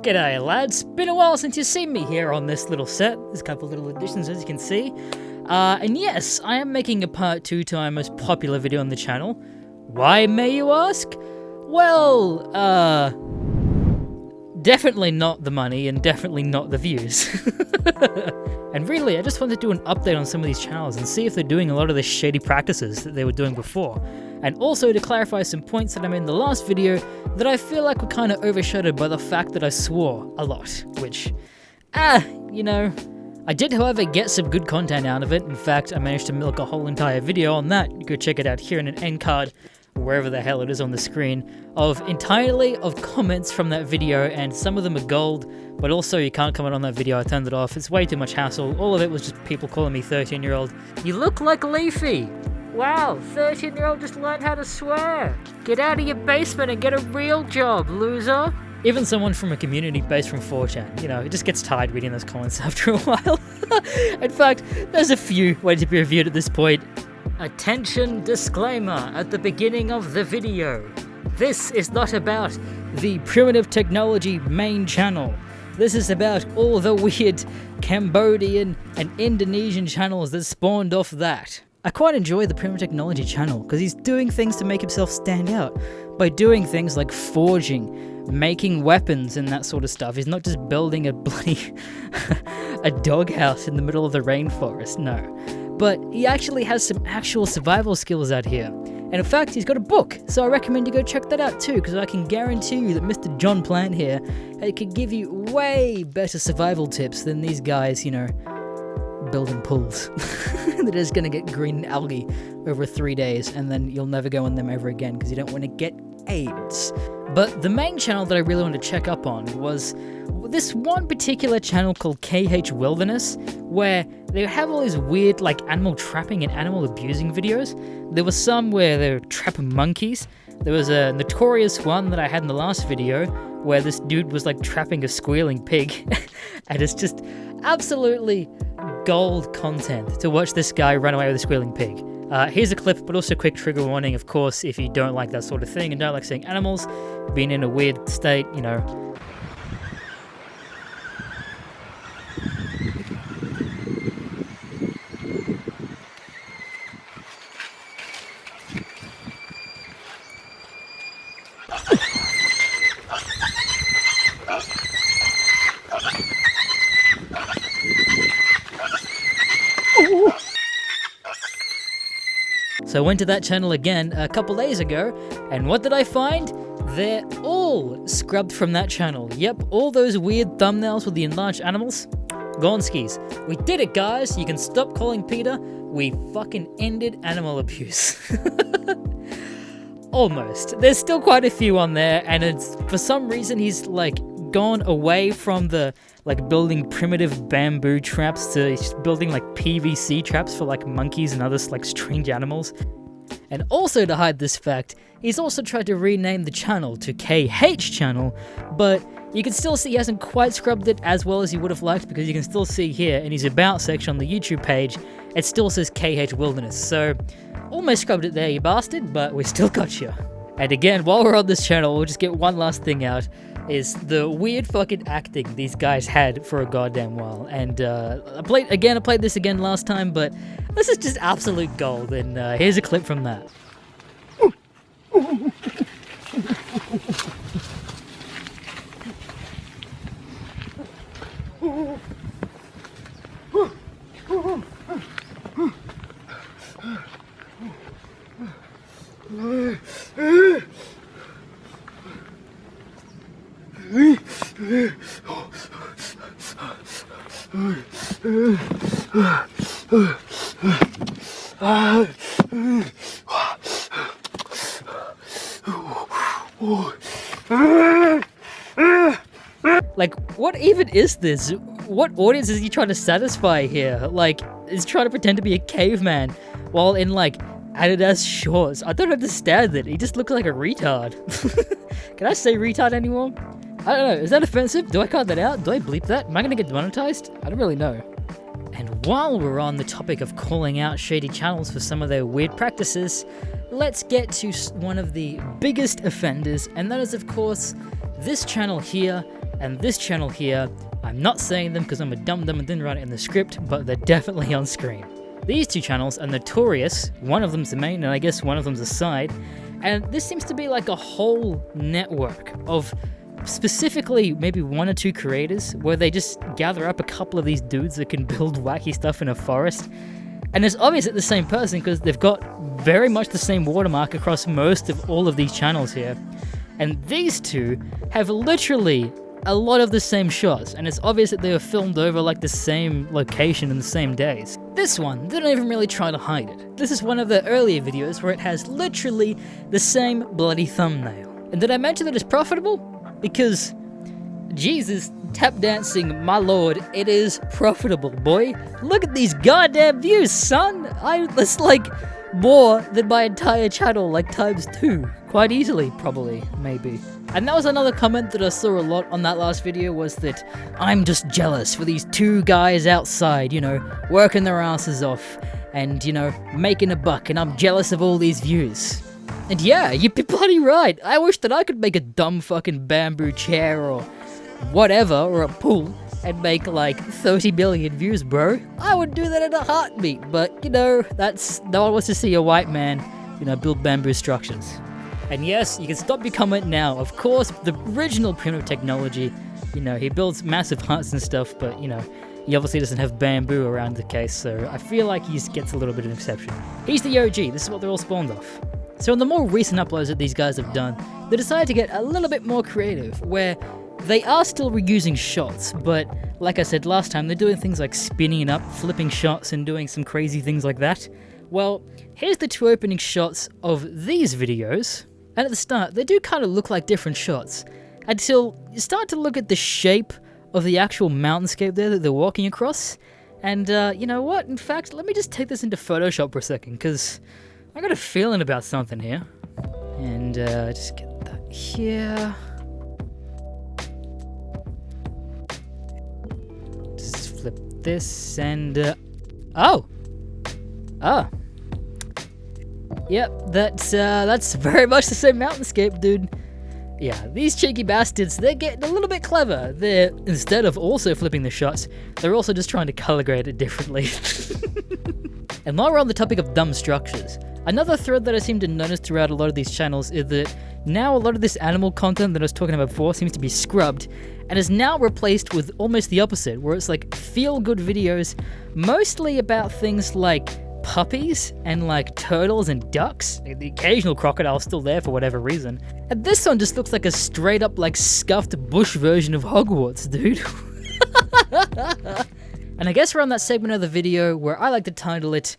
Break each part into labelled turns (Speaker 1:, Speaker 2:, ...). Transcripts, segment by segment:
Speaker 1: G'day lads, been a while since you've seen me here on this little set. There's a couple of little additions as you can see. And yes, I am making a part 2 to my most popular video on the channel. Why, may you ask? Well, definitely not the money and definitely not the views. And really, I just wanted to do an update on some of these channels and see if they're doing a lot of the shady practices that they were doing before. And also to clarify some points that I made in the last video that I feel like were kind of overshadowed by the fact that I swore a lot, which, you know, I did however get some good content out of it. In fact, I managed to milk a whole entire video on that. You go check it out here in an end card, wherever the hell it is on the screen, entirely of comments from that video, and some of them are gold, but also you can't comment on that video. I turned it off. It's way too much hassle. All of it was just people calling me 13-year-old. You look like Leafy. Wow, 13-year-old just learned how to swear. Get out of your basement and get a real job, loser. Even someone from a community based from 4chan, you know, it just gets tired reading those comments after a while. In fact, there's a few waiting to be reviewed at this point. Attention disclaimer at the beginning of the video. This is not about the Primitive Technology main channel. This is about all the weird Cambodian and Indonesian channels that spawned off that. I quite enjoy the Primitive Technology channel because he's doing things to make himself stand out by doing things like forging, making weapons and that sort of stuff. He's not just building a bloody a doghouse in the middle of the rainforest, no. But he actually has some actual survival skills out here. And in fact, he's got a book, so I recommend you go check that out too, because I can guarantee you that Mr. John Plant here could give you way better survival tips than these guys, you know, building pools. That is going to get green algae over 3 days, and then you'll never go in them ever again, because you don't want to get AIDS. But the main channel that I really wanted to check up on was this one particular channel called KH Wilderness, where they have all these weird like animal trapping and animal abusing videos. There was some where they were trapping monkeys. There was a notorious one that I had in the last video where this dude was like trapping a squealing pig. And it's just absolutely gold content to watch this guy run away with a squealing pig. Here's a clip, but also quick trigger warning, of course, if you don't like that sort of thing and don't like seeing animals being in a weird state, you know. So I went to that channel again a couple days ago, and what did I find? They're all scrubbed from that channel. Yep, all those weird thumbnails with the enlarged animals, gone skis. We did it, guys. You can stop calling Peter. We fucking ended animal abuse. Almost. There's still quite a few on there, and it's for some reason he's like gone away from the like building primitive bamboo traps to building like PVC traps for like monkeys and other like strange animals. And also to hide this fact, he's also tried to rename the channel to KH channel, but you can still see he hasn't quite scrubbed it as well as he would have liked, because you can still see here in his about section on the YouTube page, it still says KH Wilderness. So almost scrubbed it there, you bastard, but we still got you. And again, while we're on this channel, we'll just get one last thing out, is the weird fucking acting these guys had for a goddamn while. And I played this again last time, but this is just absolute gold, and here's a clip from that. Like, what even is this? What audience is he trying to satisfy here? Like, he's trying to pretend to be a caveman while in, like, Adidas shorts. I don't understand it. He just looks like a retard. Can I say retard anymore? I don't know. Is that offensive? Do I cut that out? Do I bleep that? Am I going to get demonetized? I don't really know. And while we're on the topic of calling out shady channels for some of their weird practices, let's get to one of the biggest offenders, and that is, of course, this channel here, And this channel here, I'm not saying them because I'm a dumb and didn't write it in the script, but they're definitely on screen. These two channels are notorious. One of them's the main, and I guess one of them's a side. And this seems to be like a whole network of specifically maybe 1 or 2 creators where they just gather up a couple of these dudes that can build wacky stuff in a forest. And it's obvious it's the same person because they've got very much the same watermark across most of all of these channels here. And these two have literally a lot of the same shots, and it's obvious that they were filmed over like the same location in the same days. This one, they don't even really try to hide it. This is one of the earlier videos where it has literally the same bloody thumbnail. And did I mention that it's profitable? Because, Jesus, tap dancing, my lord, it is profitable, boy. Look at these goddamn views, son! That's like more than my entire channel, like ×2. Quite easily, probably, maybe. And that was another comment that I saw a lot on that last video, was that I'm just jealous for these 2 guys outside, you know, working their asses off and, you know, making a buck, and I'm jealous of all these views. And yeah, you'd be bloody right. I wish that I could make a dumb fucking bamboo chair or whatever, or a pool, and make like 30 million views, bro. I would do that in a heartbeat, but, you know, no one wants to see a white man, you know, build bamboo structures. And yes, you can stop your comment now. Of course, the original primitive technology, you know, he builds massive huts and stuff, but, you know, he obviously doesn't have bamboo around the case, so I feel like he gets a little bit of an exception. He's the OG, this is what they're all spawned off. So in the more recent uploads that these guys have done, they decided to get a little bit more creative, where they are still reusing shots, but like I said last time, they're doing things like spinning it up, flipping shots, and doing some crazy things like that. Well, here's the 2 opening shots of these videos. And at the start, they do kind of look like different shots, until you start to look at the shape of the actual mountainscape there that they're walking across. And you know what? In fact, let me just take this into Photoshop for a second, because I got a feeling about something here. And just get that here. Just flip this and oh! Ah! Yep, that's very much the same mountainscape, dude. Yeah, these cheeky bastards, they're getting a little bit clever. They're, instead of also flipping the shots, they're also just trying to color grade it differently. And while we're on the topic of dumb structures, another thread that I seem to notice throughout a lot of these channels is that now a lot of this animal content that I was talking about before seems to be scrubbed, and is now replaced with almost the opposite, where it's like feel-good videos, mostly about things like puppies and like turtles and ducks. The occasional crocodile's still there for whatever reason. And this one just looks like a straight up like scuffed bush version of Hogwarts, dude. And I guess we're on that segment of the video where I like to title it,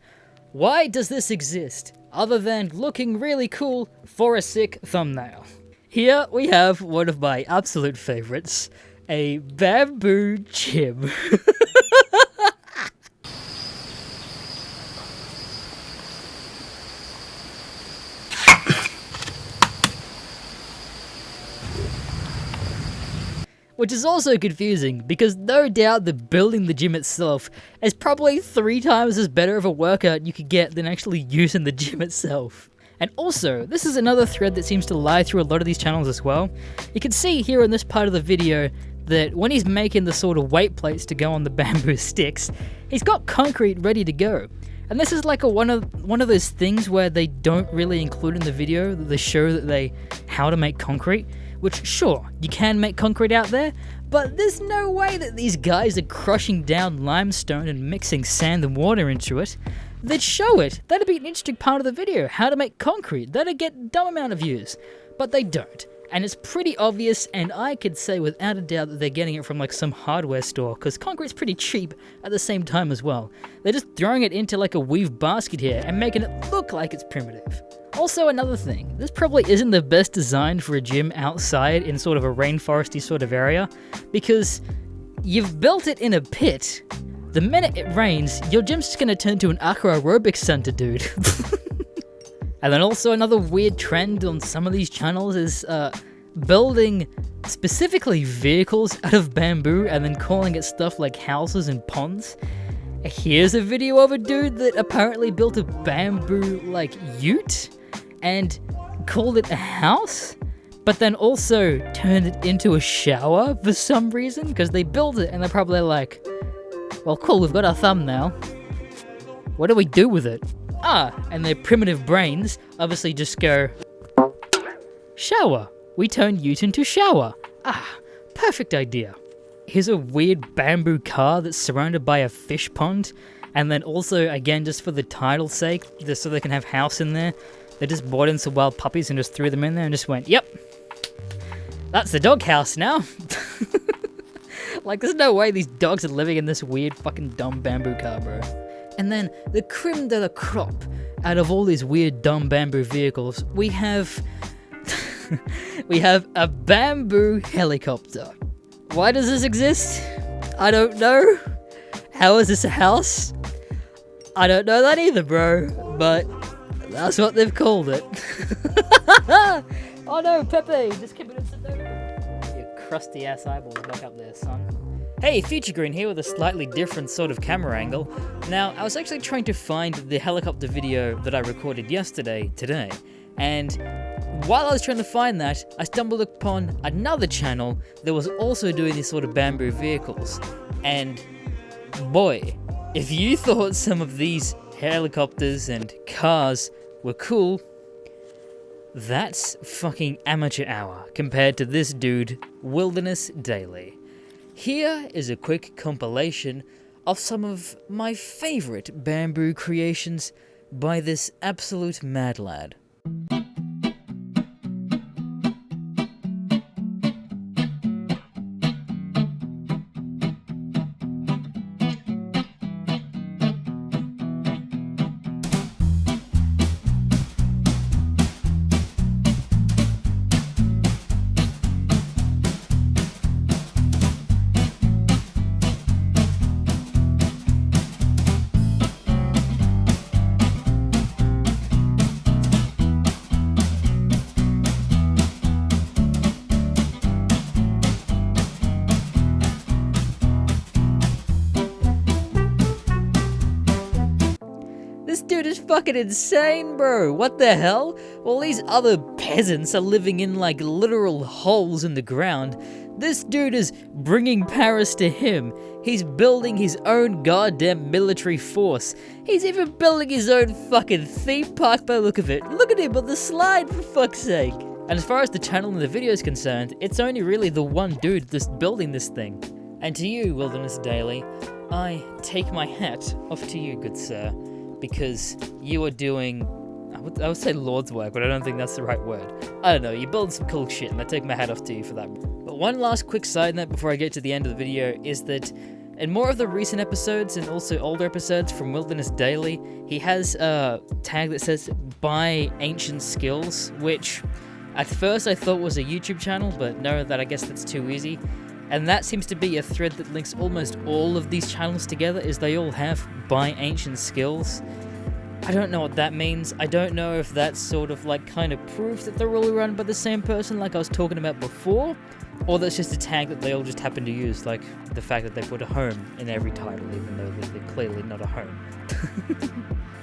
Speaker 1: Why Does This Exist? Other than looking really cool for a sick thumbnail. Here we have one of my absolute favorites, a bamboo chim. Which is also confusing, because no doubt that building the gym itself is probably 3 times as better of a workout you could get than actually using the gym itself. And also, this is another thread that seems to lie through a lot of these channels as well. You can see here in this part of the video that when he's making the sort of weight plates to go on the bamboo sticks, he's got concrete ready to go. And this is like one of those things where they don't really include in the video, they show that how to make concrete. Which, sure, you can make concrete out there, but there's no way that these guys are crushing down limestone and mixing sand and water into it. They'd show it. That'd be an interesting part of the video, how to make concrete. That'd get a dumb amount of views. But they don't. And it's pretty obvious, and I could say without a doubt that they're getting it from like some hardware store, because concrete's pretty cheap at the same time as well. They're just throwing it into like a weave basket here and making it look like it's primitive. Also, another thing, this probably isn't the best design for a gym outside in sort of a rainforesty sort of area, because you've built it in a pit. The minute it rains, your gym's just gonna turn to an aqua aerobics center, dude. And then also another weird trend on some of these channels is building specifically vehicles out of bamboo and then calling it stuff like houses and ponds. Here's a video of a dude that apparently built a bamboo like ute and called it a house. but then also turned it into a shower for some reason, because they built it and they're probably like, well, cool, we've got our thumbnail. What do we do with it? And their primitive brains obviously just go, shower. We turned Ute into shower. Perfect idea. Here's a weird bamboo car that's surrounded by a fish pond. And then also, again, just for the title's sake, just so they can have house in there, they just brought in some wild puppies and just threw them in there and just went, yep, that's the dog house now. Like, there's no way these dogs are living in this weird fucking dumb bamboo car, bro. And then the creme de la crop out of all these weird dumb bamboo vehicles, we have a bamboo helicopter. Why does this exist? I don't know. How is this a house? I don't know that either, bro, but that's what they've called it. Oh no, Pepe, just committed Sudoku. Your crusty ass eyeballs back up there, son. Hey, Future Green here with a slightly different sort of camera angle. Now, I was actually trying to find the helicopter video that I recorded yesterday, today, and while I was trying to find that, I stumbled upon another channel that was also doing these sort of bamboo vehicles, and boy, if you thought some of these helicopters and cars were cool, that's fucking amateur hour compared to this dude, Wilderness Daily. Here is a quick compilation of some of my favorite bamboo creations by this absolute mad lad. This dude is fucking insane, bro. What the hell? While these other peasants are living in like literal holes in the ground, this dude is bringing Paris to him. He's building his own goddamn military force. He's even building his own fucking theme park by the look of it. Look at him on the slide, for fuck's sake. And as far as the channel and the video is concerned, it's only really the one dude that's building this thing. And to you, Wilderness Daily, I take my hat off to you, good sir. Because you are doing, I would say Lord's work, but I don't think that's the right word. I don't know, you're building some cool shit, and I take my hat off to you for that. But one last quick side note before I get to the end of the video is that in more of the recent episodes, and also older episodes from Wilderness Daily, he has a tag that says, buy ancient skills, which at first I thought was a YouTube channel, but no, I guess that's too easy. And that seems to be a thread that links almost all of these channels together, is they all have buy ancient skills. I don't know what that means. I don't know if that's sort of like kind of proof that they're all run by the same person like I was talking about before, or that's just a tag that they all just happen to use, like the fact that they put a home in every title, even though they're clearly not a home.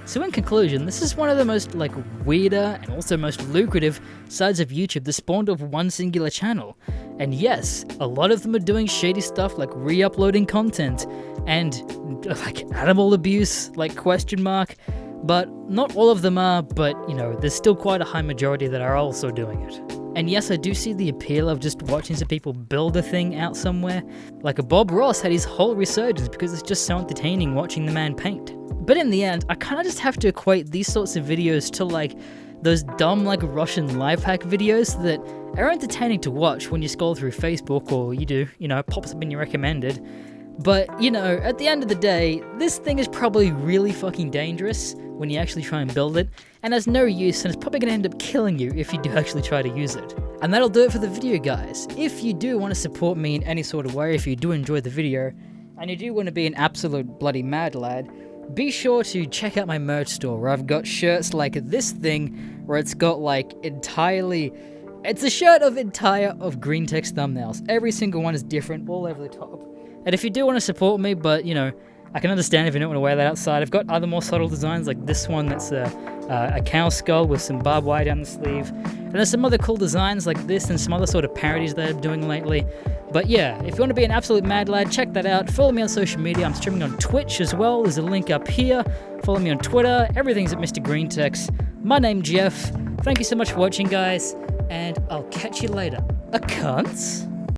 Speaker 1: So in conclusion, this is one of the most like weirder and also most lucrative sides of YouTube that spawned off one singular channel. And yes, a lot of them are doing shady stuff like re-uploading content and like animal abuse, like question mark, but not all of them are, but you know, there's still quite a high majority that are also doing it. And yes, I do see the appeal of just watching some people build a thing out somewhere. Like a Bob Ross had his whole resurgence because it's just so entertaining watching the man paint. But in the end, I kind of just have to equate these sorts of videos to like those dumb like Russian life hack videos that are entertaining to watch when you scroll through Facebook or you do, you know, it pops up in your recommended. But, you know, at the end of the day, this thing is probably really fucking dangerous when you actually try and build it, and has no use, and it's probably going to end up killing you if you do actually try to use it. And that'll do it for the video, guys. If you do want to support me in any sort of way, if you do enjoy the video, and you do want to be an absolute bloody mad lad, be sure to check out my merch store, where I've got shirts like this thing, where it's got like it's a shirt of green text thumbnails. Every single one is different, all over the top. And if you do want to support me, but you know, I can understand if you don't want to wear that outside, I've got other more subtle designs like this one that's a cow skull with some barbed wire down the sleeve. And there's some other cool designs like this and some other sort of parodies that I'm doing lately. But yeah, if you want to be an absolute mad lad, check that out. Follow me on social media. I'm streaming on Twitch as well. There's a link up here. Follow me on Twitter. Everything's at Mr. Greentex. My name's Jeff. Thank you so much for watching, guys. And I'll catch you later. A cunts.